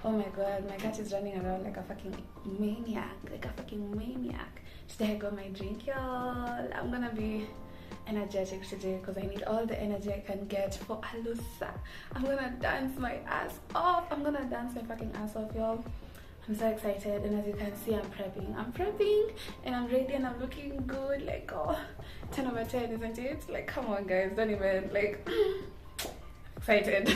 Oh my god, my cat is running around like a fucking maniac. Today I got my drink, y'all. I'm gonna be energetic today because I need all the energy I can get for Alusa. I'm gonna dance my ass off. I'm gonna dance my fucking ass off, y'all. I'm so excited, and as you can see, I'm prepping and I'm ready and I'm looking good. Like, oh, 10 over 10, isn't it? Like, come on guys, don't even like excited.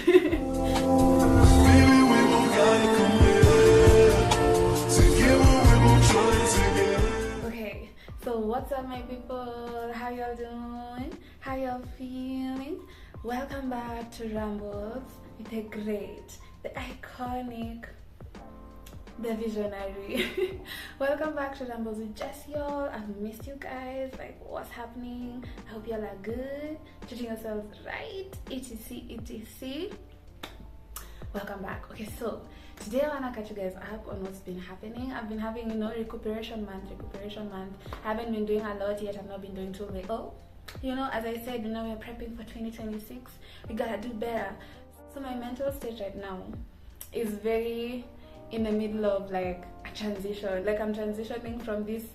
Okay, so what's up my people? How y'all doing? How y'all feeling? Welcome back to Rambles with the great, the iconic, the visionary. Welcome back to Rambles with Jess, y'all. I've missed you guys. Like, what's happening? I hope y'all are good, treating yourselves right, etc. Welcome back. Okay, so today I wanna catch you guys up on what's been happening. I've been having, recuperation month. I haven't been doing a lot yet. I've not been doing too little. As I said, we're prepping for 2026. We gotta do better. So my mental state right now is very in the middle of like a transition. Like, I'm transitioning from this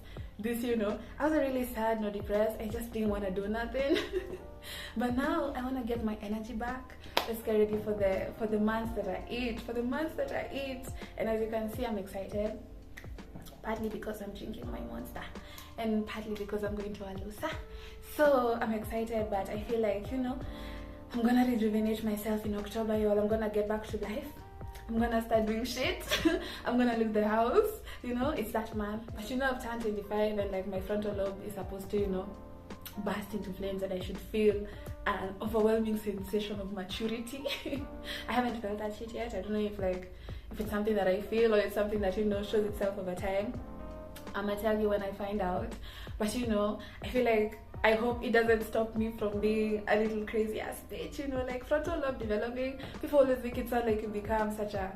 I wasn't really sad nor depressed. I just didn't want to do nothing. But now I want to get my energy back. Let's get ready for the months that I eat. And as you can see, I'm excited. Partly because I'm drinking my Monster, and partly because I'm going to Alusa. So I'm excited, but I feel like, I'm gonna rejuvenate myself in October, y'all. I'm gonna get back to life. I'm gonna start doing shit. I'm gonna leave the house. It's that man. But I've turned 25, and like my frontal lobe is supposed to, burst into flames, and I should feel an overwhelming sensation of maturity. I haven't felt that shit yet. I don't know if it's something that I feel, or it's something that shows itself over time. I'm gonna tell you when I find out. But I feel like, I hope it doesn't stop me from being a little crazy ass bitch, like frontal lobe developing. People always make it sound like you become such a,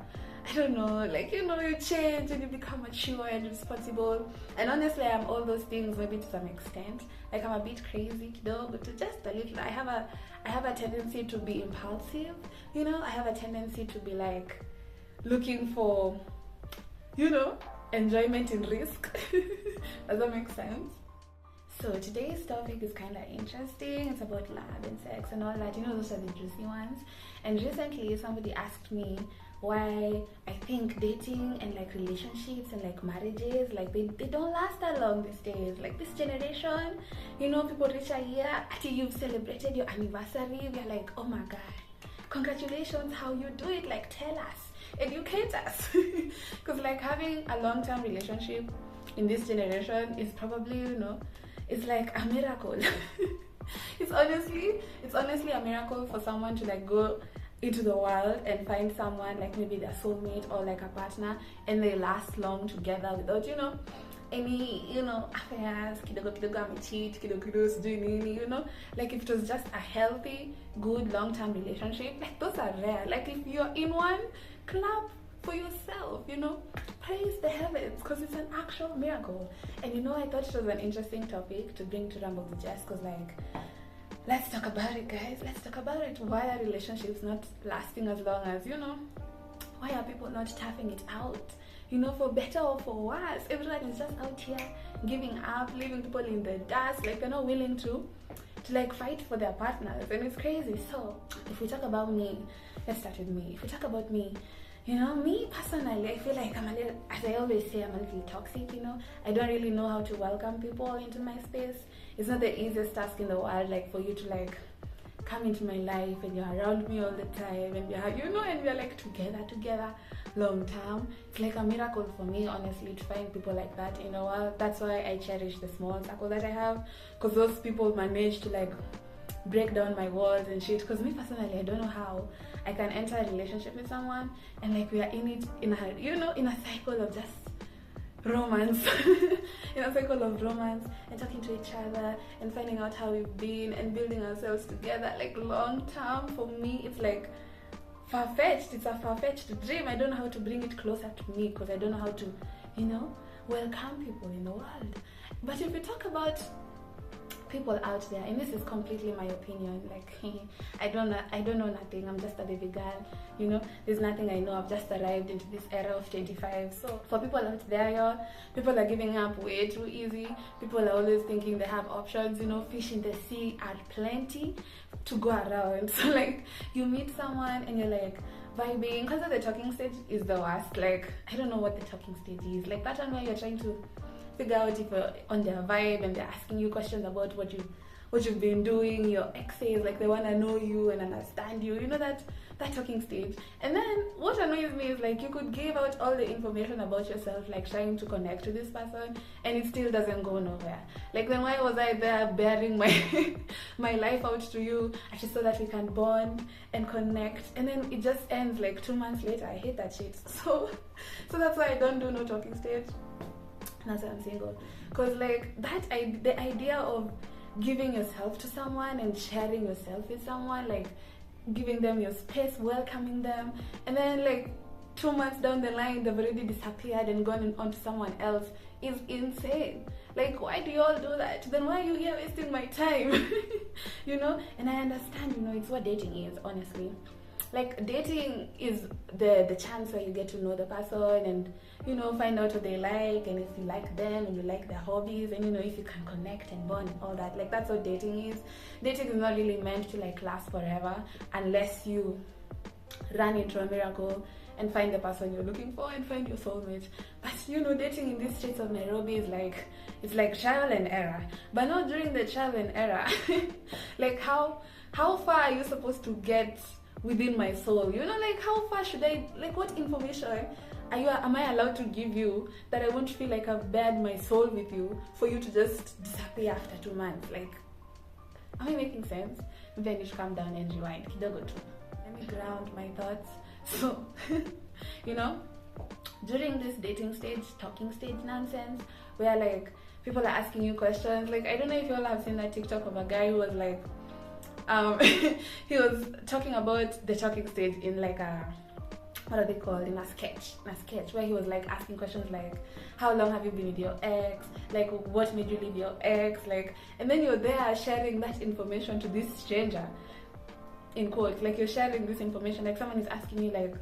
I don't know, like, you change and you become mature and responsible. And honestly, I'm all those things, maybe to some extent. Like, I'm a bit crazy, but to just a little. I have a tendency to be impulsive, I have a tendency to be like looking for, enjoyment in risk. Does that make sense? So today's topic is kind of interesting. It's about love and sex and all that. Those are the juicy ones. And recently somebody asked me why I think dating and like relationships and like marriages, like they don't last that long these days. Like this generation, people reach a year after you've celebrated your anniversary. We're like, oh my god, congratulations, how you do it? Like, tell us, educate us. Because like having a long-term relationship in this generation is probably, it's like a miracle. It's honestly a miracle for someone to like go into the world and find someone like maybe their soulmate or like a partner, and they last long together without any affairs, kidogo amecheat, kidogo doing nini, like if it was just a healthy, good long-term relationship, like those are rare. Like if you're in one, clap for yourself, praise the heavens, because it's an actual miracle. And I thought it was an interesting topic to bring to Ramble with Jess, because like, let's talk about it, guys. Let's talk about it. Why are relationships not lasting as long as, why are people not tapping it out? For better or for worse, everyone is just out here giving up, leaving people in the dust. Like, they're not willing to like fight for their partners, and it's crazy. So if we talk about me, let's start with me. If we talk about me, me personally, I feel like I'm a little, as I always say, I'm a little toxic, I don't really know how to welcome people into my space. It's not the easiest task in the world, like for you to like come into my life and you're around me all the time, and we're, and we're like together long term. It's like a miracle for me, honestly, to find people like that. That's why I cherish the small circle that I have, because those people manage to like break down my walls and shit. Because me personally, I don't know how I can enter a relationship with someone and like we are in it in a cycle of just romance. In a cycle of romance and talking to each other and finding out how we've been and building ourselves together like long term. For me, it's like far-fetched. It's a far-fetched dream. I don't know how to bring it closer to me, because I don't know how to welcome people in the world. But if we talk about people out there, and this is completely my opinion, like I don't know nothing, I'm just a baby girl, you know, there's nothing I know, I've just arrived into this era of 25. So for people out there, y'all, people are giving up way too easy. People are always thinking they have options, you know, fish in the sea are plenty to go around. So like, you meet someone and you're like vibing, because of the talking stage is the worst. Like, I don't know what the talking stage is, like that one where you're trying to figure out if you're on their vibe and they're asking you questions about what you've been doing, your exes, like they want to know you and understand you, you know, that talking stage. And then what annoys me is like, you could give out all the information about yourself, like trying to connect to this person, and it still doesn't go nowhere. Like, then why was I there bearing my my life out to you just so that we can bond and connect, and then it just ends like 2 months later? I hate that shit. So that's why I don't do no talking stage. That's why I'm single. Because like the idea of giving yourself to someone and sharing yourself with someone, like giving them your space, welcoming them, and then like 2 months down the line they've already disappeared and gone on to someone else, is insane. Like, why do you all do that? Then why are you here wasting my time? You know? And I understand, you know, it's what dating is, honestly. Like, dating is the chance where you get to know the person and, you know, find out what they like, and if you like them and you like their hobbies, and, you know, if you can connect and bond and all that. Like, that's what dating is. Dating is not really meant to like last forever unless you run into a miracle and find the person you're looking for and find your soulmate. But, you know, dating in these streets of Nairobi is like, it's like trial and error. But not during the trial and error. Like, how far are you supposed to get within my soul? You know, like, how far should I, like, what information am I allowed to give you that I won't feel like I've bared my soul with you for you to just disappear after 2 months? Like, am I making sense? Maybe I need to calm down and rewind. Kidogo too. Let me ground my thoughts. So, you know, during this dating stage, talking stage nonsense, where like people are asking you questions, like, I don't know if you all have seen that TikTok of a guy who was like, he was talking about the talking stage in like a, what are they called, in a sketch, where he was like asking questions like, how long have you been with your ex, like what made you leave your ex, like, and then you're there sharing that information to this stranger, in quotes, like you're sharing this information, like someone is asking you like,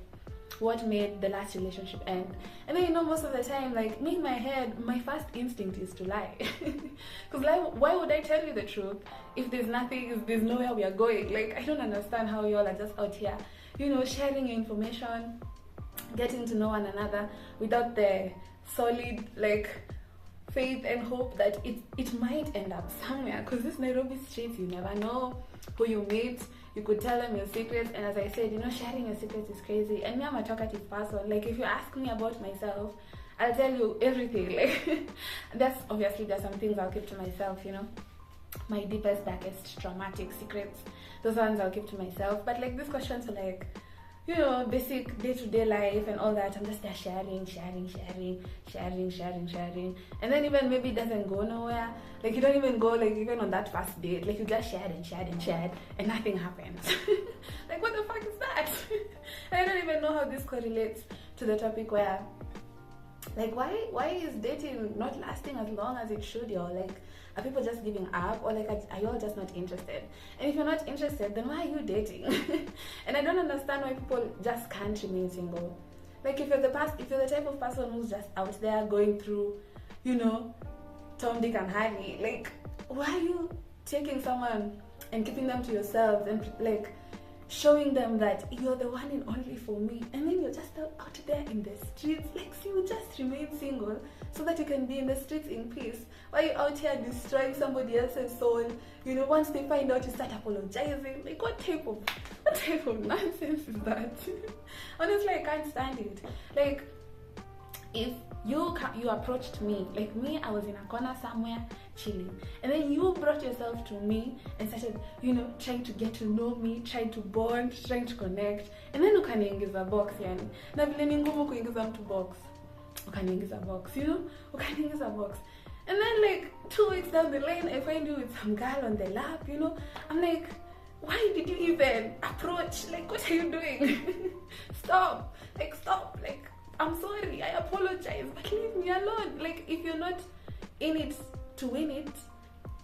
what made the last relationship end? And then, you know, most of the time, like, me in my head, my first instinct is to lie. Because like, why would I tell you the truth if there's nothing, if there's nowhere we are going? Like, I don't understand how you all are just out here, you know, sharing your information, getting to know one another without the solid, like, faith and hope that it might end up somewhere. Because this Nairobi streets, you never know who you meet. You could tell them your secrets, and as I said, you know, sharing your secrets is crazy. And me, I'm a talkative person. Like, if you ask me about myself, I'll tell you everything. Like, there's some things I'll keep to myself, you know, my deepest, darkest, traumatic secrets, those ones I'll keep to myself. But like, these questions are like, you know, basic day-to-day life and all that. I'm just there sharing. And then even maybe it doesn't go nowhere. Like, you don't even go, like, even on that first date. Like, you just shared and nothing happens. Like, what the fuck is that? I don't even know how this correlates to the topic where, like, why is dating not lasting as long as it should, y'all? Like, are people just giving up, or like, are you all just not interested? And if you're not interested, then why are you dating? And I don't understand why people just can't remain single. Like, if you're the type of person who's just out there going through, you know, Tom, Dick and Harry, like, why are you taking someone and keeping them to yourselves and like showing them that you're the one and only for me, and then you're just out there in the streets? Like, so you just remain single so that you can be in the streets in peace. Why are you out here destroying somebody else's soul? You know, once they find out, you start apologizing. Like, what type of nonsense is that? Honestly, I can't stand it. Like, if you approached me, like me, I was in a corner somewhere chilling, and then you brought yourself to me and started, you know, trying to get to know me, trying to bond, trying to connect, and then ukaniingiza box, yani na vile ni ngumu kuingiza mtu box, ukaniingiza box, you know, ukaniingiza box. And then like 2 weeks down the line, I find you with some girl on the lap, you know. I'm like, why did you even approach? Like, what are you doing? Stop. Like, I'm sorry, I apologize, but leave me alone. Like, if you're not in it to win it,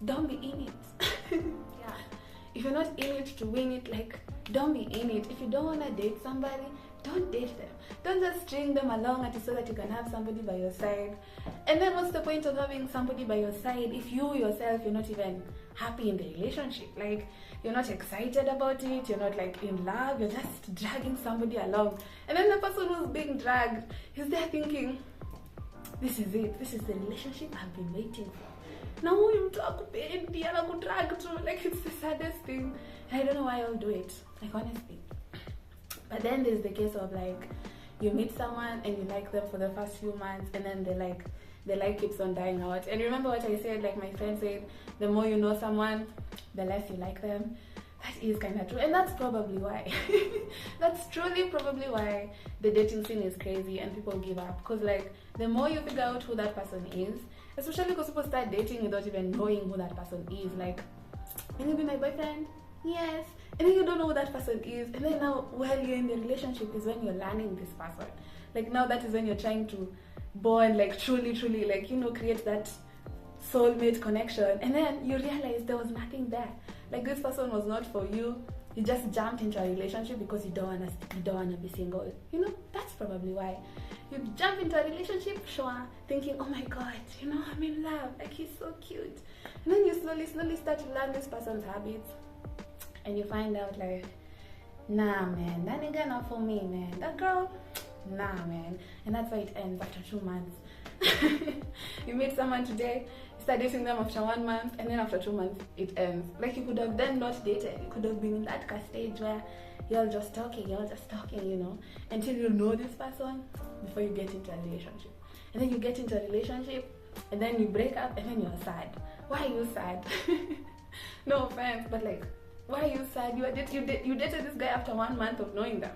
don't be in it. Yeah. If you're not in it to win it, like, don't be in it. If you don't want to date somebody, don't date them. Don't just string them along at it so that you can have somebody by your side. And then what's the point of having somebody by your side if you yourself, you're not even happy in the relationship? Like, you're not excited about it, you're not like in love, you're just dragging somebody along. And then the person who's being dragged is there thinking, this is it, this is the relationship I've been waiting for. Now you talk baby and I could drag to, like, it's the saddest thing. And I don't know why I'll do it, like, honestly. But then there's the case of like, you meet someone and you like them for the first few months, and then the like keeps on dying out. And remember what I said, like my friend said, the more you know someone, the less you like them. That is kind of true, and that's probably why. That's truly probably why the dating scene is crazy and people give up. Because like, the more you figure out who that person is, especially because people start dating without even knowing who that person is. Like, can you be my boyfriend? Yes. And then you don't know who that person is, and then now while you're in the relationship is when you're learning this person. Like, now that is when you're trying to bond, like truly like, you know, create that soulmate connection, and then you realize there was nothing there. Like, this person was not for you. You just jumped into a relationship because you don't wanna be single. You know, that's probably why. You jump into a relationship, sure, thinking, oh my god, you know, I'm in love, like, he's so cute. And then you slowly start to learn this person's habits. And you find out like, nah man, that nigga not for me, man. That girl, nah man. And that's why it ends after 2 months. You meet someone today, you start dating them after 1 month, and then after 2 months it ends. Like, you could have then not dated. You could have been in that stage where you're just talking, you know, until you know this person before you get into a relationship. And then you get into a relationship, and then you break up, and then you're sad. Why are you sad? No offense, but like, why are you sad? You dated this guy after 1 month of knowing them.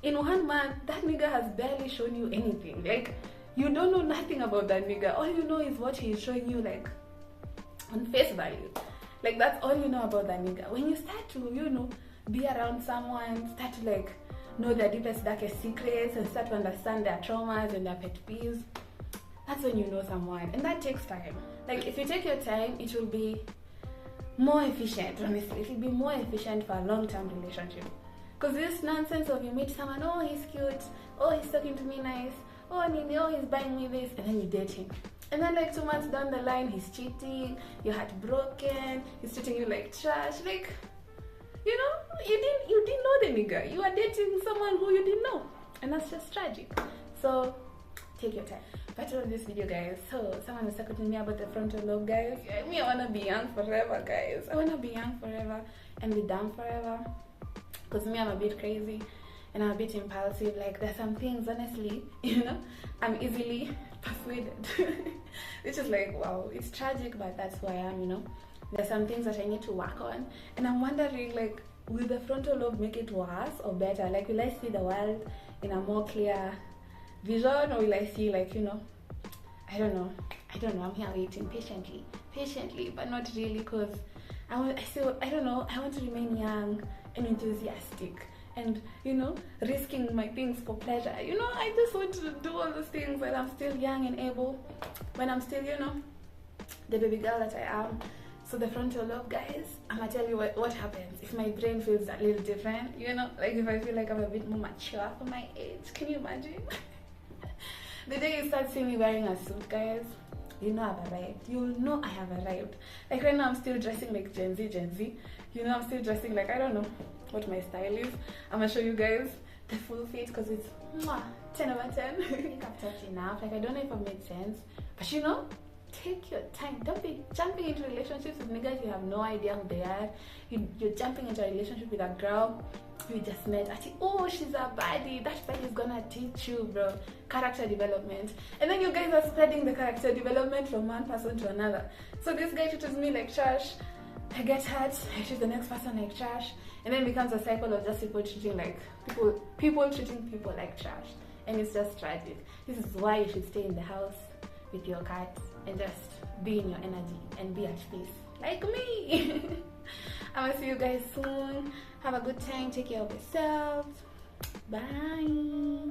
In 1 month, that nigga has barely shown you anything. Like, you don't know nothing about that nigga. All you know is what he's showing you, like, on face value. Like, that's all you know about that nigga. When you start to, you know, be around someone, start to like know their deepest, darkest secrets, and start to understand their traumas and their pet peeves, that's when you know someone. And that takes time. Like, if you take your time, it will be more efficient, honestly. It will be more efficient for a long-term relationship. Because this nonsense of you meet someone, oh, he's cute, oh, he's talking to me nice, oh, Nini, oh, he's buying me this, and then you date him. And then like 2 months down the line, he's cheating, your heart broken, he's treating you like trash. Like, you know, you didn't know the nigga. You are dating someone who you didn't know. And that's just tragic. So take your time. But all this video, guys, so someone was talking to me about the frontal lobe, guys. Me, I wanna be young forever, guys. I wanna be young forever and be dumb forever. Because me, I'm a bit crazy and I'm a bit impulsive. Like, there's some things, honestly, you know, I'm easily persuaded. Which is like, wow, it's tragic, but that's who I am, you know. There's some things that I need to work on, and I'm wondering, like, will the frontal lobe make it worse or better? Like, will I see the world in a more clear vision, or will I see, like, you know, I don't know, I'm here waiting patiently, but not really, because I don't know, I want to remain young and enthusiastic and, you know, risking my things for pleasure. You know, I just want to do all those things when I'm still young and able, when I'm still, you know, the baby girl that I am. So the frontal lobe, guys, I'm gonna tell you what happens if my brain feels a little different, you know, like if I feel like I'm a bit more mature for my age. Can you imagine? The day you start seeing me wearing a suit, guys, you know I've arrived. You'll know I have arrived. Like, right now I'm still dressing like Gen Z. You know, I'm still dressing like, I don't know what my style is. I'm gonna show you guys the full fit, because it's 10 over 10. I think I've talked enough. Like, I don't know if I've made sense, but you know, take your time. Don't be jumping into relationships with niggas you have no idea who they are. You're jumping into a relationship with a girl you just met. Oh, she's a baddie. That baddie is gonna teach you, bro, character development. And then you guys are spreading the character development from one person to another. So this guy treats me like trash. I get hurt. I treat the next person like trash. And then it becomes a cycle of just people treating like people treating people like trash. And it's just tragic. This is why you should stay in the house with your cat and just be in your energy and be at peace, like me. I'm gonna see you guys soon. Have a good time. Take care of yourselves. Bye.